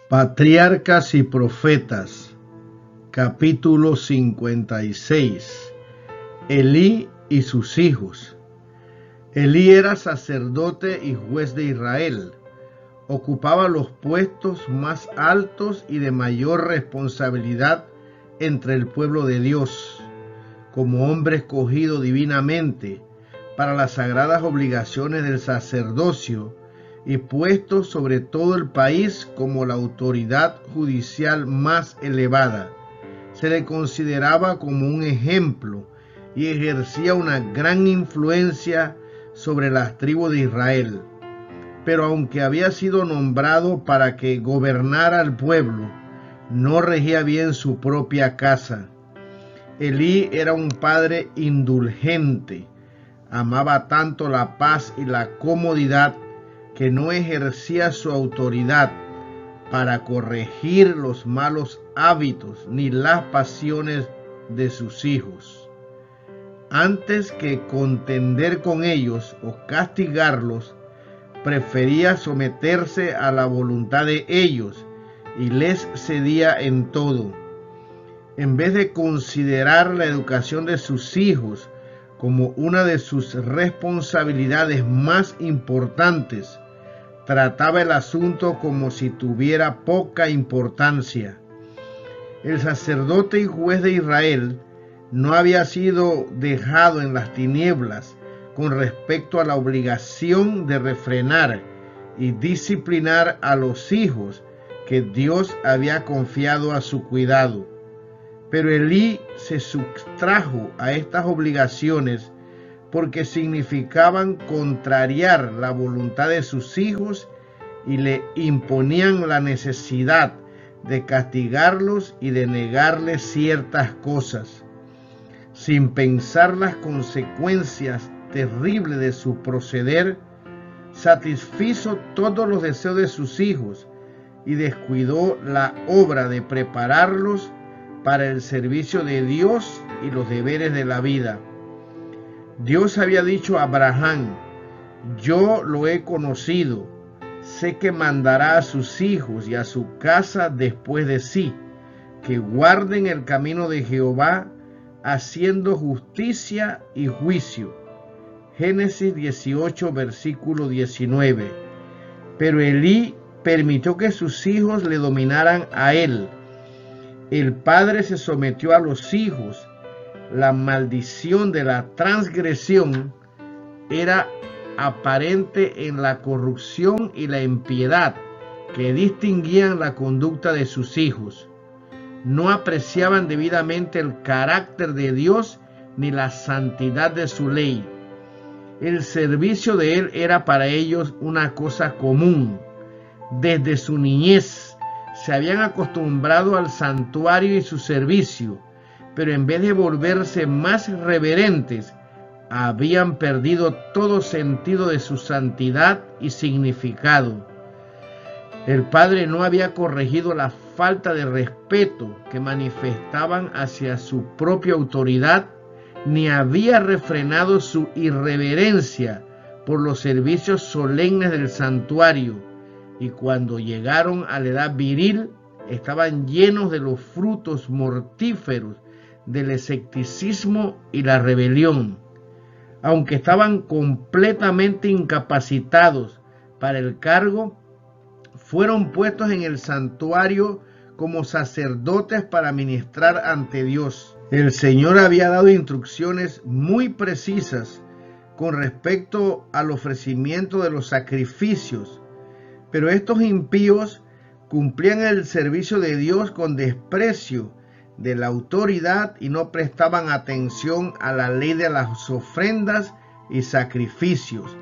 Patriarcas y Profetas, capítulo 56. Elí y sus hijos. Elí era sacerdote y juez de Israel. Ocupaba los puestos más altos y de mayor responsabilidad entre el pueblo de Dios, como hombre escogido divinamente para las sagradas obligaciones del sacerdocio y puesto sobre todo el país como la autoridad judicial más elevada. Se le consideraba como un ejemplo y ejercía una gran influencia sobre las tribus de Israel. Pero aunque había sido nombrado para que gobernara al pueblo, no regía bien su propia casa. Elí era un padre indulgente, amaba tanto la paz y la comodidad que no ejercía su autoridad para corregir los malos hábitos ni las pasiones de sus hijos. Antes que contender con ellos o castigarlos, prefería someterse a la voluntad de ellos y les cedía en todo. En vez de considerar la educación de sus hijos como una de sus responsabilidades más importantes, trataba el asunto como si tuviera poca importancia. El sacerdote y juez de Israel no había sido dejado en las tinieblas con respecto a la obligación de refrenar y disciplinar a los hijos que Dios había confiado a su cuidado. Pero Elí se sustrajo a estas obligaciones porque significaban contrariar la voluntad de sus hijos y le imponían la necesidad de castigarlos y de negarles ciertas cosas. Sin pensar las consecuencias terribles de su proceder, satisfizo todos los deseos de sus hijos y descuidó la obra de prepararlos para el servicio de Dios y los deberes de la vida. Dios había dicho a Abraham: yo lo he conocido, sé que mandará a sus hijos y a su casa después de sí, que guarden el camino de Jehová, haciendo justicia y juicio. Génesis 18, versículo 19. Pero Elí permitió que sus hijos le dominaran a él. El padre se sometió a los hijos. La maldición de la transgresión era aparente en la corrupción y la impiedad que distinguían la conducta de sus hijos. No apreciaban debidamente el carácter de Dios ni la santidad de su ley. El servicio de él era para ellos una cosa común. Desde su niñez se habían acostumbrado al santuario y su servicio, pero en vez de volverse más reverentes, habían perdido todo sentido de su santidad y significado. El padre no había corregido la falta de respeto que manifestaban hacia su propia autoridad, ni había refrenado su irreverencia por los servicios solemnes del santuario, y cuando llegaron a la edad viril, estaban llenos de los frutos mortíferos del escepticismo y la rebelión. Aunque estaban completamente incapacitados para el cargo, fueron puestos en el santuario como sacerdotes para ministrar ante Dios. El Señor había dado instrucciones muy precisas con respecto al ofrecimiento de los sacrificios, pero estos impíos cumplían el servicio de Dios con desprecio de la autoridad y no prestaban atención a la ley de las ofrendas y sacrificios,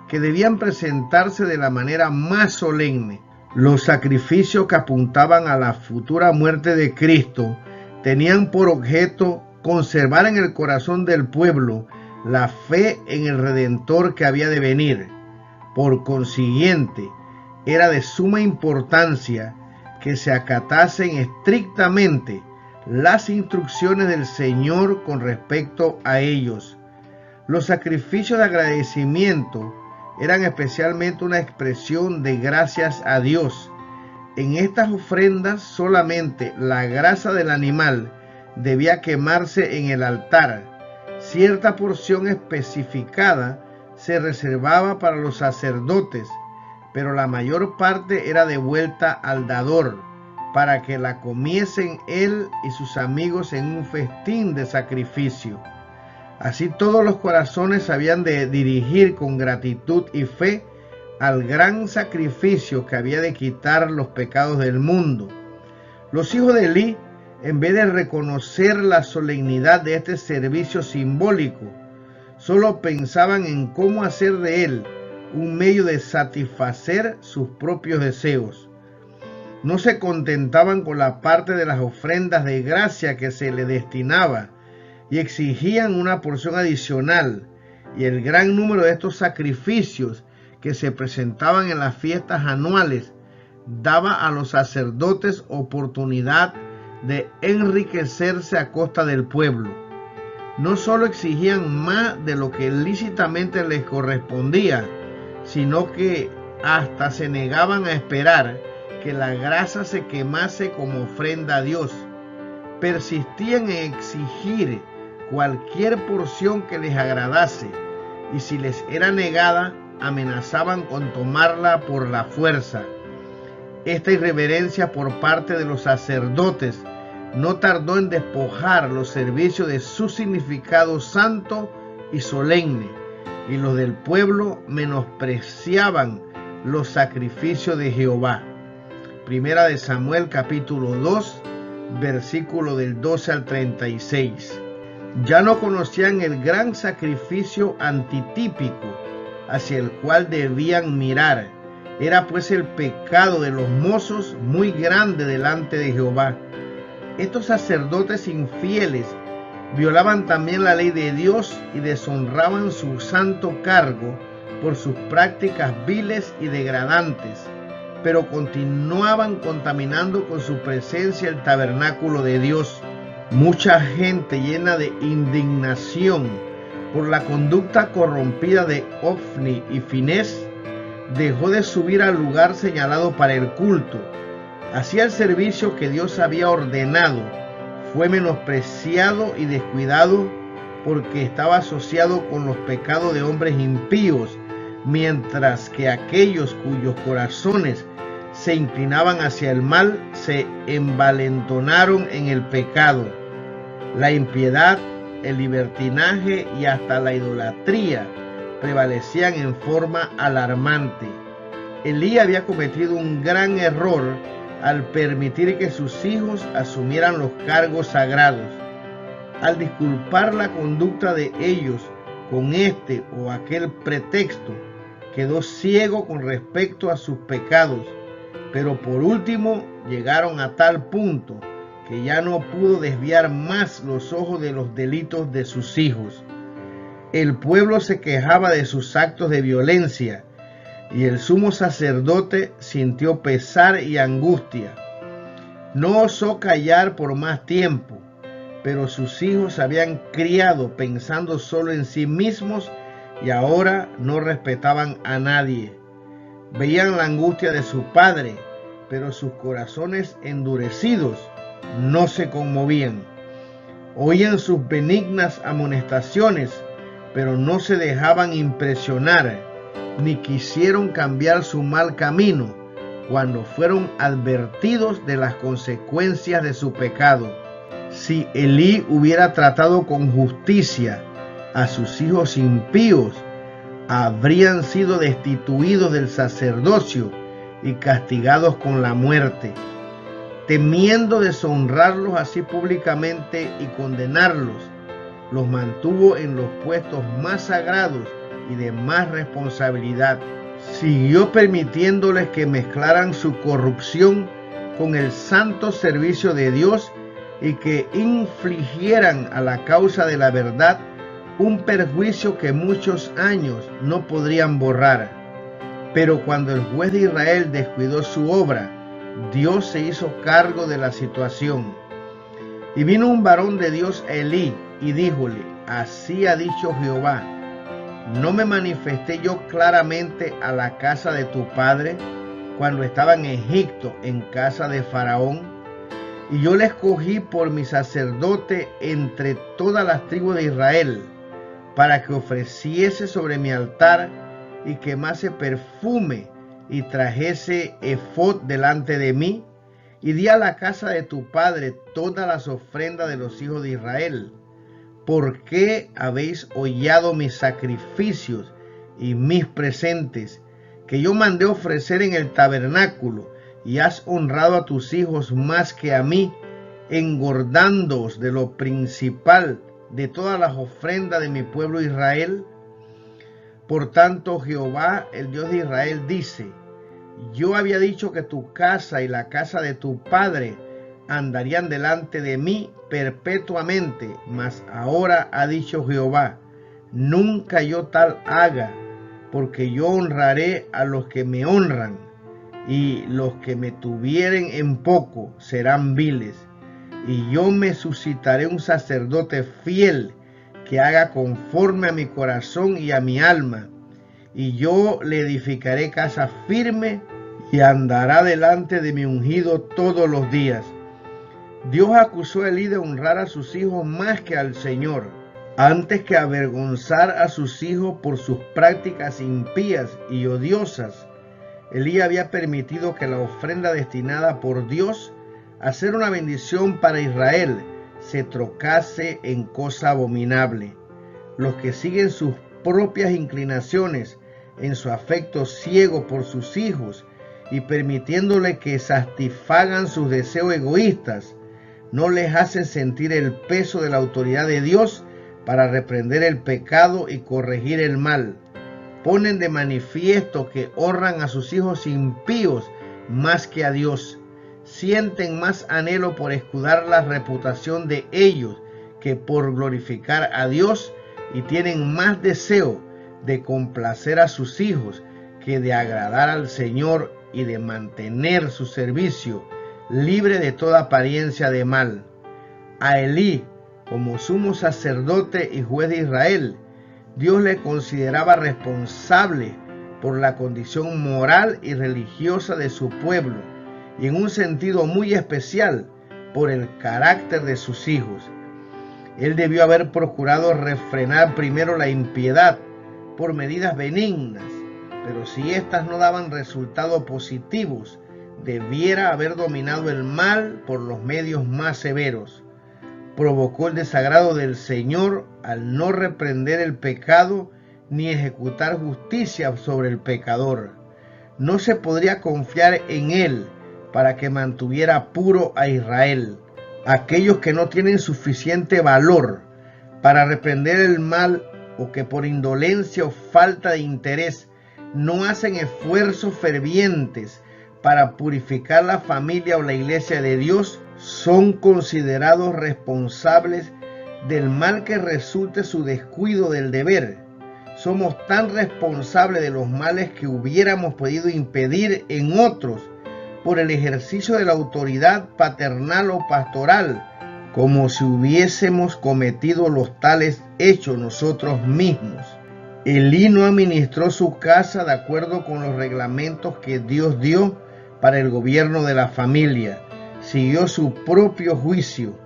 que debían presentarse de la manera más solemne. Los sacrificios que apuntaban a la futura muerte de Cristo tenían por objeto conservar en el corazón del pueblo la fe en el Redentor que había de venir. Por consiguiente, era de suma importancia que se acatasen estrictamente las instrucciones del Señor con respecto a ellos. Los sacrificios de agradecimiento eran especialmente una expresión de gracias a Dios, En estas ofrendas solamente la grasa del animal debía quemarse en el altar. Cierta porción especificada se reservaba para los sacerdotes, pero la mayor parte era devuelta al dador, para que la comiesen él y sus amigos en un festín de sacrificio. Así todos los corazones habían de dirigir con gratitud y fe al gran sacrificio que había de quitar los pecados del mundo. Los hijos de Elí, en vez de reconocer la solemnidad de este servicio simbólico, solo pensaban en cómo hacer de él un medio de satisfacer sus propios deseos. No se contentaban con la parte de las ofrendas de gracia que se le destinaba y exigían una porción adicional, y el gran número de estos sacrificios que se presentaban en las fiestas anuales daba a los sacerdotes oportunidad de enriquecerse a costa del pueblo. No solo exigían más de lo que lícitamente les correspondía, sino que hasta se negaban a esperar que la grasa se quemase como ofrenda a Dios. Persistían en exigir cualquier porción que les agradase, y si les era negada, amenazaban con tomarla por la fuerza. Esta irreverencia por parte de los sacerdotes no tardó en despojar los servicios de su significado santo y solemne, y los del pueblo menospreciaban los sacrificios de Jehová. Primera de Samuel capítulo 2, versículo del 12 al 36. Ya no conocían el gran sacrificio antitípico hacia el cual debían mirar. Era pues el pecado de los mozos muy grande delante de Jehová. Estos sacerdotes infieles violaban también la ley de Dios y deshonraban su santo cargo por sus prácticas viles y degradantes, pero continuaban contaminando con su presencia el tabernáculo de Dios. Mucha gente llena de indignación por la conducta corrompida de Ofni y Finés dejó de subir al lugar señalado para el culto. Así el servicio que Dios había ordenado fue menospreciado y descuidado porque estaba asociado con los pecados de hombres impíos, mientras que aquellos cuyos corazones se inclinaban hacia el mal se envalentonaron en el pecado. La impiedad, el libertinaje y hasta la idolatría prevalecían en forma alarmante. Elí había cometido un gran error al permitir que sus hijos asumieran los cargos sagrados. Al disculpar la conducta de ellos con este o aquel pretexto, quedó ciego con respecto a sus pecados, pero por último llegaron a tal punto que ya no pudo desviar más los ojos de los delitos de sus hijos. El pueblo se quejaba de sus actos de violencia, y el sumo sacerdote sintió pesar y angustia. No osó callar por más tiempo, pero sus hijos se habían criado pensando solo en sí mismos y ahora no respetaban a nadie. Veían la angustia de su padre, pero sus corazones endurecidos no se conmovían. Oían sus benignas amonestaciones, pero no se dejaban impresionar, ni quisieron cambiar su mal camino cuando fueron advertidos de las consecuencias de su pecado. Si Elí hubiera tratado con justicia a sus hijos impíos, habrían sido destituidos del sacerdocio y castigados con la muerte. Temiendo deshonrarlos así públicamente y condenarlos, los mantuvo en los puestos más sagrados y de más responsabilidad. Siguió permitiéndoles que mezclaran su corrupción con el santo servicio de Dios y que infligieran a la causa de la verdad un perjuicio que muchos años no podrían borrar. Pero cuando el juez de Israel descuidó su obra, Dios se hizo cargo de la situación. Y vino un varón de Dios a Elí y díjole: así ha dicho Jehová, ¿no me manifesté yo claramente a la casa de tu padre? cuando estaba en Egipto, en casa de Faraón. Y yo le escogí por mi sacerdote entre todas las tribus de Israel, para que ofreciese sobre mi altar y quemase perfume y trajese efod delante de mí. Y di a la casa de tu padre todas las ofrendas de los hijos de Israel. ¿Por qué habéis hollado mis sacrificios y mis presentes, que yo mandé ofrecer en el tabernáculo, y has honrado a tus hijos más que a mí, engordándoos de lo principal de todas las ofrendas de mi pueblo Israel? Por tanto, Jehová, el Dios de Israel, dice: yo había dicho que tu casa y la casa de tu padre andarían delante de mí perpetuamente, mas ahora ha dicho Jehová: nunca yo tal haga, porque yo honraré a los que me honran, y los que me tuvieren en poco serán viles. Y yo me suscitaré un sacerdote fiel, que haga conforme a mi corazón y a mi alma, y yo le edificaré casa firme, y andará delante de mi ungido todos los días. Dios acusó a Elí de honrar a sus hijos más que al Señor, antes que avergonzar a sus hijos por sus prácticas impías y odiosas. Elí había permitido que la ofrenda destinada por Dios a ser una bendición para Israel se trocase en cosa abominable. Los que siguen sus propias inclinaciones en su afecto ciego por sus hijos y permitiéndole que satisfagan sus deseos egoístas, no les hacen sentir el peso de la autoridad de Dios para reprender el pecado y corregir el mal. Ponen de manifiesto que honran a sus hijos impíos más que a Dios. Sienten más anhelo por escudar la reputación de ellos que por glorificar a Dios, y tienen más deseo de complacer a sus hijos que de agradar al Señor y de mantener su servicio libre de toda apariencia de mal. A Elí, como sumo sacerdote y juez de Israel, Dios le consideraba responsable por la condición moral y religiosa de su pueblo, y en un sentido muy especial por el carácter de sus hijos. Él debió haber procurado refrenar primero la impiedad por medidas benignas, pero si éstas no daban resultados positivos, debiera haber dominado el mal por los medios más severos. Provocó el desagrado del Señor al no reprender el pecado ni ejecutar justicia sobre el pecador. No se podría confiar en él para que mantuviera puro a Israel. Aquellos que no tienen suficiente valor para reprender el mal, o que por indolencia o falta de interés no hacen esfuerzos fervientes para purificar la familia o la iglesia de Dios, son considerados responsables del mal que resulte su descuido del deber. Somos tan responsables de los males que hubiéramos podido impedir en otros por el ejercicio de la autoridad paternal o pastoral, como si hubiésemos cometido los tales hechos nosotros mismos. Elí no administró su casa de acuerdo con los reglamentos que Dios dio para el gobierno de la familia. Siguió su propio juicio.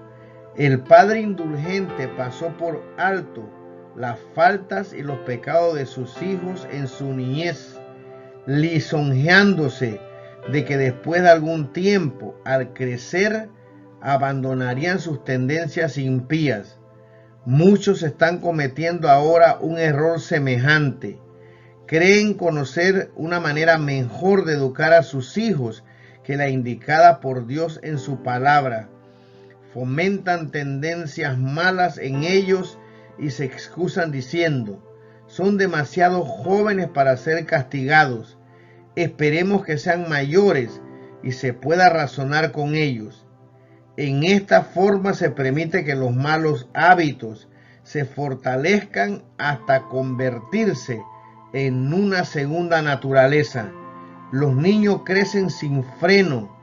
El padre indulgente pasó por alto las faltas y los pecados de sus hijos en su niñez, lisonjeándose de que después de algún tiempo, al crecer, abandonarían sus tendencias impías. Muchos están cometiendo ahora un error semejante. Creen conocer una manera mejor de educar a sus hijos que la indicada por Dios en su palabra. Fomentan tendencias malas en ellos y se excusan diciendo: son demasiado jóvenes para ser castigados. Esperemos que sean mayores y se pueda razonar con ellos. En esta forma se permite que los malos hábitos se fortalezcan hasta convertirse en una segunda naturaleza. Los niños crecen sin freno,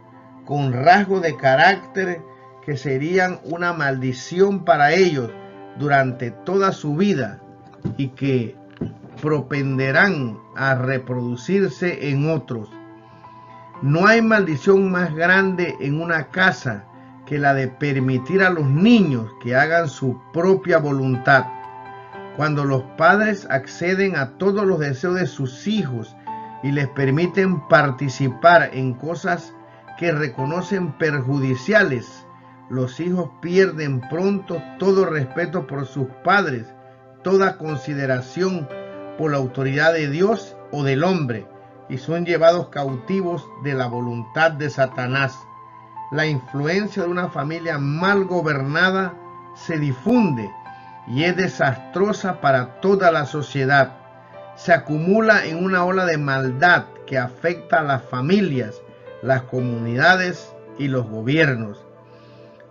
con rasgos de carácter que serían una maldición para ellos durante toda su vida y que propenderán a reproducirse en otros. No hay maldición más grande en una casa que la de permitir a los niños que hagan su propia voluntad. Cuando los padres acceden a todos los deseos de sus hijos y les permiten participar en cosas que reconocen perjudiciales, los hijos pierden pronto todo respeto por sus padres, toda consideración por la autoridad de Dios o del hombre, y son llevados cautivos de la voluntad de Satanás. La influencia de una familia mal gobernada se difunde y es desastrosa para toda la sociedad. Se acumula en una ola de maldad que afecta a las familias, las comunidades y los gobiernos.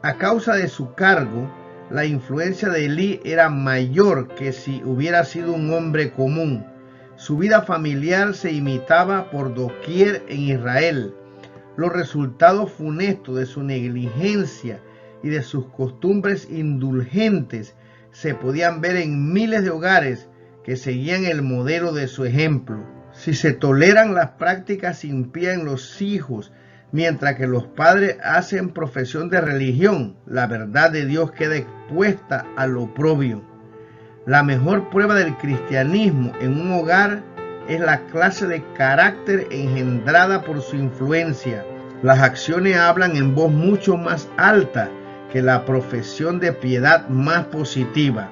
A causa de su cargo, la influencia de Elí era mayor que si hubiera sido un hombre común. Su vida familiar se imitaba por doquier en Israel. Los resultados funestos de su negligencia y de sus costumbres indulgentes se podían ver en miles de hogares que seguían el modelo de su ejemplo. Si se toleran las prácticas impías en los hijos, mientras que los padres hacen profesión de religión, la verdad de Dios queda expuesta al oprobio. La mejor prueba del cristianismo en un hogar es la clase de carácter engendrada por su influencia. Las acciones hablan en voz mucho más alta que la profesión de piedad más positiva.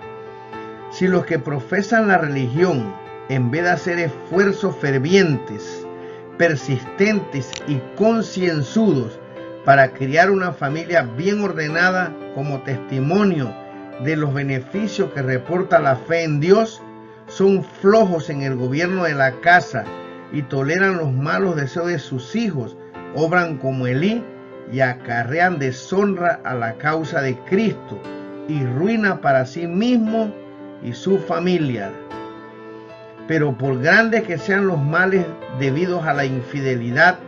Si los que profesan la religión, en vez de hacer esfuerzos fervientes, persistentes y concienzudos para criar una familia bien ordenada como testimonio de los beneficios que reporta la fe en Dios, son flojos en el gobierno de la casa y toleran los malos deseos de sus hijos, obran como Elí y acarrean deshonra a la causa de Cristo y ruina para sí mismo y su familia. Pero por grandes que sean los males debidos a la infidelidad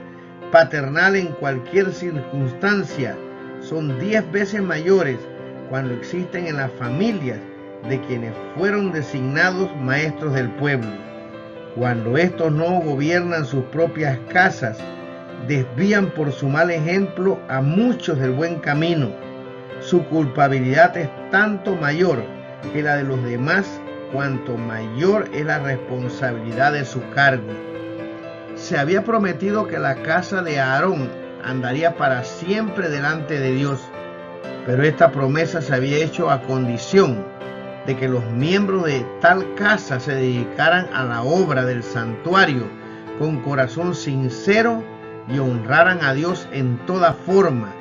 paternal en cualquier circunstancia, son 10 veces mayores cuando existen en las familias de quienes fueron designados maestros del pueblo. Cuando estos no gobiernan sus propias casas, desvían por su mal ejemplo a muchos del buen camino. Su culpabilidad es tanto mayor que la de los demás, cuanto mayor es la responsabilidad de su cargo. Se había prometido que la casa de Aarón andaría para siempre delante de Dios, pero esta promesa se había hecho a condición de que los miembros de tal casa se dedicaran a la obra del santuario con corazón sincero y honraran a Dios en toda forma,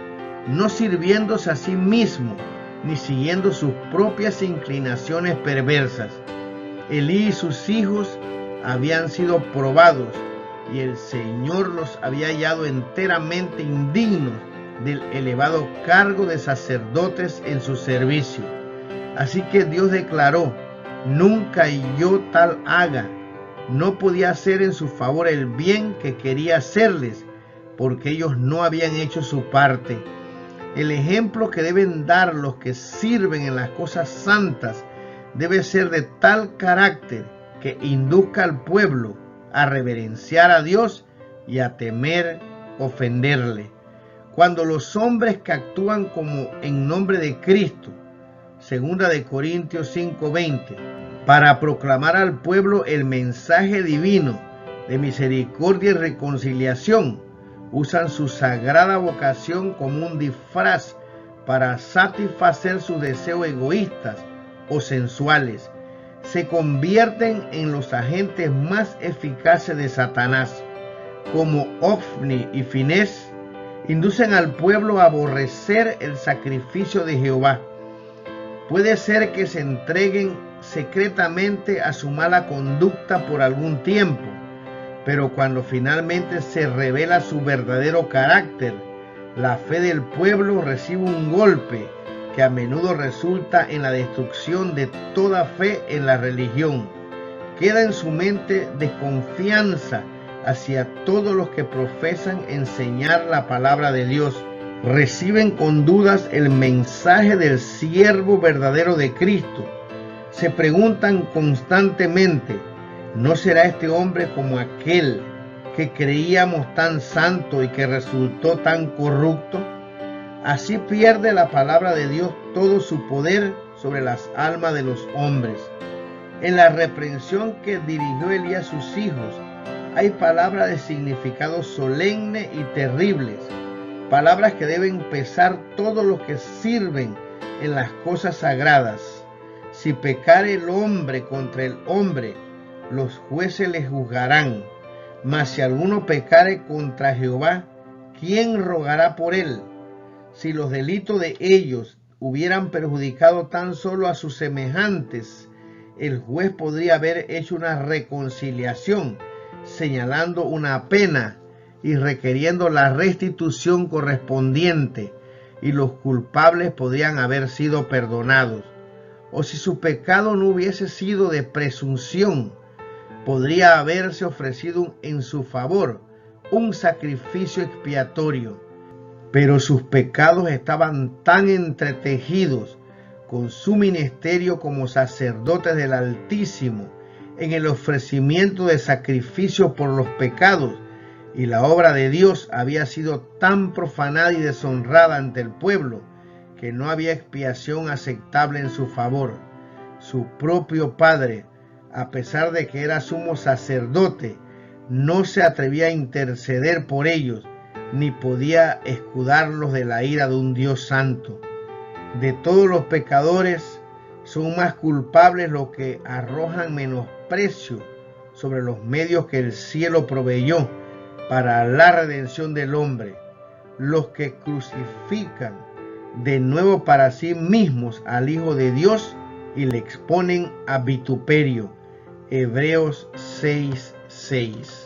no sirviéndose a sí mismo ni siguiendo sus propias inclinaciones perversas. Elí y sus hijos habían sido probados y el Señor los había hallado enteramente indignos del elevado cargo de sacerdotes en su servicio. Así que Dios declaró: nunca yo tal haga. No podía hacer en su favor el bien que quería hacerles, porque ellos no habían hecho su parte. El ejemplo que deben dar los que sirven en las cosas santas debe ser de tal carácter que induzca al pueblo a reverenciar a Dios y a temer ofenderle. Cuando los hombres que actúan como en nombre de Cristo, 2 de Corintios 5:20, para proclamar al pueblo el mensaje divino de misericordia y reconciliación, usan su sagrada vocación como un disfraz para satisfacer sus deseos egoístas o sensuales, se convierten en los agentes más eficaces de Satanás. Como Ofni y Finés, inducen al pueblo a aborrecer el sacrificio de Jehová. Puede ser que se entreguen secretamente a su mala conducta por algún tiempo, pero cuando finalmente se revela su verdadero carácter, la fe del pueblo recibe un golpe que a menudo resulta en la destrucción de toda fe en la religión. Queda en su mente desconfianza hacia todos los que profesan enseñar la palabra de Dios. Reciben con dudas el mensaje del siervo verdadero de Cristo. Se preguntan constantemente: ¿no será este hombre como aquel que creíamos tan santo y que resultó tan corrupto? Así pierde la palabra de Dios todo su poder sobre las almas de los hombres. En la reprensión que dirigió Elías a sus hijos, hay palabras de significado solemne y terribles, palabras que deben pesar todos los que sirven en las cosas sagradas. Si pecare el hombre contra el hombre, los jueces le juzgarán. Mas si alguno pecare contra Jehová, ¿quién rogará por él? Si los delitos de ellos hubieran perjudicado tan solo a sus semejantes, el juez podría haber hecho una reconciliación, señalando una pena y requiriendo la restitución correspondiente, y los culpables podrían haber sido perdonados. O si su pecado no hubiese sido de presunción, podría haberse ofrecido en su favor un sacrificio expiatorio. Pero sus pecados estaban tan entretejidos con su ministerio como sacerdotes del Altísimo en el ofrecimiento de sacrificios por los pecados, y la obra de Dios había sido tan profanada y deshonrada ante el pueblo que no había expiación aceptable en su favor. Su propio Padre, a pesar de que era sumo sacerdote, no se atrevía a interceder por ellos, ni podía escudarlos de la ira de un Dios santo. De todos los pecadores, son más culpables los que arrojan menosprecio sobre los medios que el cielo proveyó para la redención del hombre, los que crucifican de nuevo para sí mismos al Hijo de Dios y le exponen a vituperio. Hebreos 6:6.